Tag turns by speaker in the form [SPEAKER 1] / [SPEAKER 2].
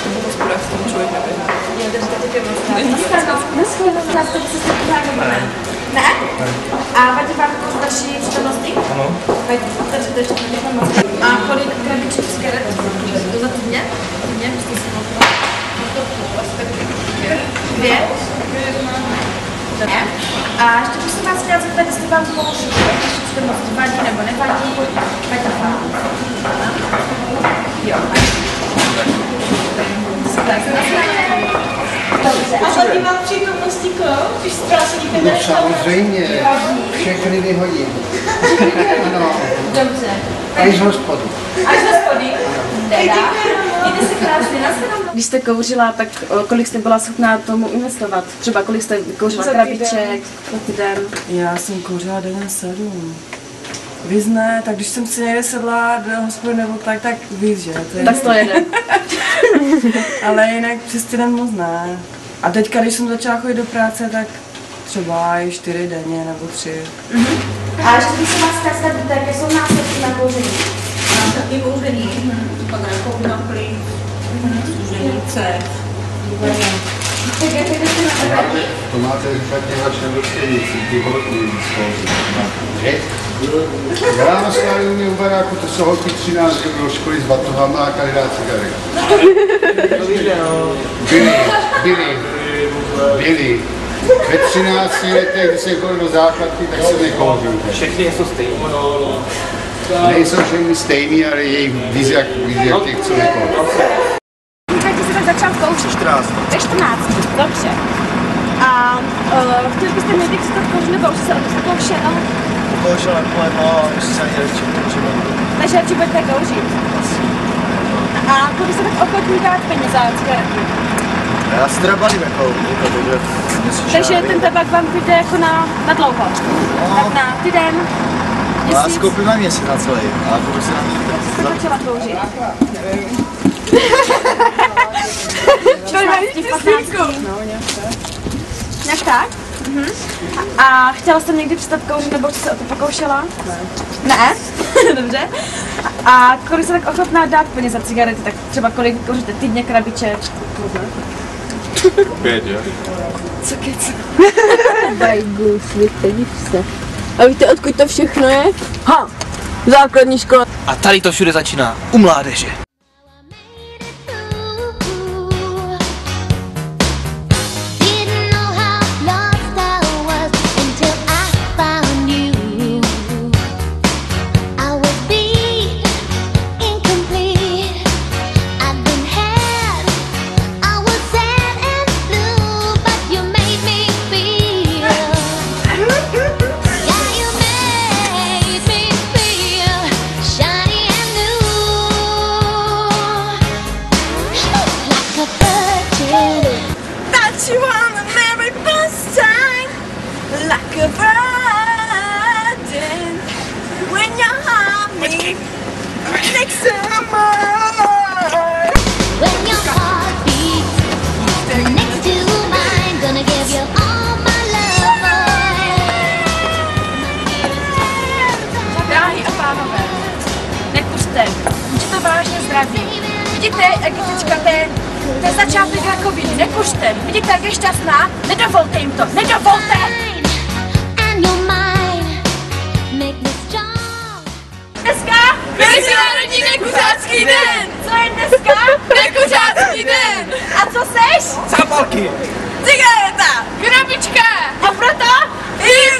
[SPEAKER 1] v hospodách s tom člověk neběhne.
[SPEAKER 2] Jo, takže to taky moc krát. Ne? A vadí vám jako další čtenosti?
[SPEAKER 3] Ano.
[SPEAKER 2] Vadí, takže to ještě to moc. A kolik krabiček z karet? To za týdně? Týdně? Jste si mohla? Dvě? Ne? A ještě bych se vás chtěla zeptat, jestli vám pomožu, ještě čtenosti vadí nebo nevadí? Vadí vám? Jo.
[SPEAKER 4] A vadí vám přítomnosti když ztráceníte
[SPEAKER 5] no samozřejmě, všechny vyhodím. Ano.
[SPEAKER 2] Dobře.
[SPEAKER 5] Až z hospody.
[SPEAKER 2] Až z hospody? Teda. Mějte se krásně, nashledanou.
[SPEAKER 6] Když jste kouřila, tak kolik jste byla schopná tomu investovat? Třeba kolik jste kouřila krabiček za týden?
[SPEAKER 1] Já jsem kouřila denně 7. Víc ne, tak když jsem si někde sedla do hospody nebo tak víc, že? To je
[SPEAKER 6] tak to jede.
[SPEAKER 1] Ale jinak přes týden moc ne. A teďka, když jsem začala chodit do práce, tak třeba i 4 denně nebo 3.
[SPEAKER 2] A ještě bych se vás chtěla zeptat, jaké jsou následky na kouření?
[SPEAKER 4] Taky kouření, pak rakovina plyn, ženice.
[SPEAKER 5] To máte špatně vaše vrstevnici, ty holky já stále u mě u baráku, to jsou holky 13 do školy s batohama a každá cigareta. Byli. Ve 13 letech, když jsem chodil do základky, tak jsem nekouřil.
[SPEAKER 3] Všechny jsou stejné.
[SPEAKER 5] Nejsou všechny stejný, ale jejich víc jak těch, co nekouří.
[SPEAKER 2] Kdy jsi tak začal kouřit?
[SPEAKER 5] 14.
[SPEAKER 2] Ve 14, dobře. A chtěl byste někdy přestat kouřit, nebo už se koušel?
[SPEAKER 7] Koušel jako ještě se ani radši potřeba.
[SPEAKER 2] Takže radši budete kouřit. A kolik se tak ochotný dát peněz za cigarety?
[SPEAKER 7] Já si teda balím jako
[SPEAKER 2] takže ten tabak vám vyjde jako na dlouho? Tak na týden?
[SPEAKER 7] Já si koupím na měsíc na celý, ale budu si na mě
[SPEAKER 2] jste začala kouřit?
[SPEAKER 4] Nevím.
[SPEAKER 2] 15. Jak tak? A chtěla jste někdy přestat kouřit, nebo jste se o to pokoušela? Ne? Dobře. A kolik se tak ochotná dát peněz za cigarety, tak třeba kolik kouříte týdně krabiček?
[SPEAKER 3] 5, jo?
[SPEAKER 2] Co kec?
[SPEAKER 8] Bajgu, světe, div se. A víte, odkud to všechno je? Ha! Základní škola.
[SPEAKER 7] A tady to všude začíná, u mládeže.
[SPEAKER 4] You wanna marry first time like a virgin when you're happy next to mine.
[SPEAKER 9] When your heart beats next to mine, gonna give you all my love,
[SPEAKER 2] Dámy a pánové, nekuřte, buďte to vážně zdraví. Vidíte, jak je teďka to je začátek rakoviny, nekuřte. Vidíte, jak je šťastná? Nedovolte jim to, nedovolte! Dneska Mezinárodní nekuřácký den! Co je dneska? Nekuřácký den! A co seš?
[SPEAKER 7] Zápalky!
[SPEAKER 2] Cigareta! Krabička! A proto? I